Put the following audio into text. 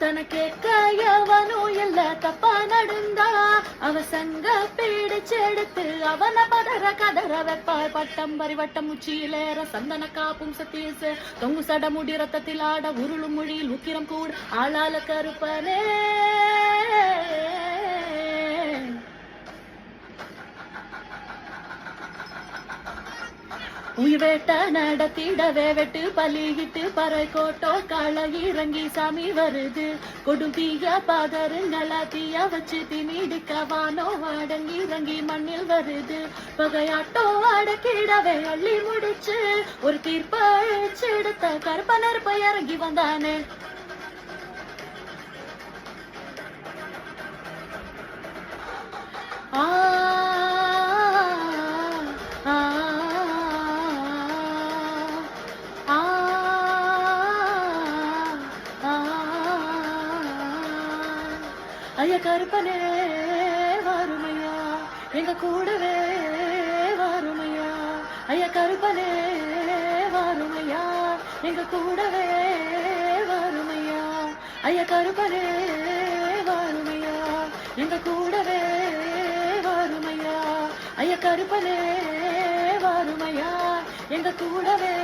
தனக்கேக்க எவனும் இல்ல தப்பா நடந்தா அவ சங்க பிடிச்செடுத்து அவன பதற கதற வெப்பாய் பட்டம் பரிவட்டம் உச்சியிலேற சந்தன காப்பும் சத்தீச தொங்கு சட முடி ரத்தத்தில் ஆட உருளும் மொழியில் உக்கிரம் கூட ஆளால கருப்பனே உயிர்வேட்ட நடத்திடவே வெட்டு பலியிட்டு பறை கோட்டோ கள இறங்கி சாமி வருது கொடும் தீய பாதருங்களா தீய வச்சு திணிடுக்கவானோ அடங்கி இறங்கி மண்ணில் வருது பகையாட்டோ அடக்கிடவே அள்ளி முடிச்சு ஒரு தீர்ப்ப எடுத்த கருப்பனருப்ப இறங்கி வந்தானே ஐயா கருப்பனே வருமையா எங்க கூடவே வருமையா ஐயா கருப்பனே வருமையா எங்க கூடவே வருமையா ஐயா கருப்பனே வருமையா எங்க கூடவே வருமையா ஐயா கருப்பனே வருமையா எங்க கூடவே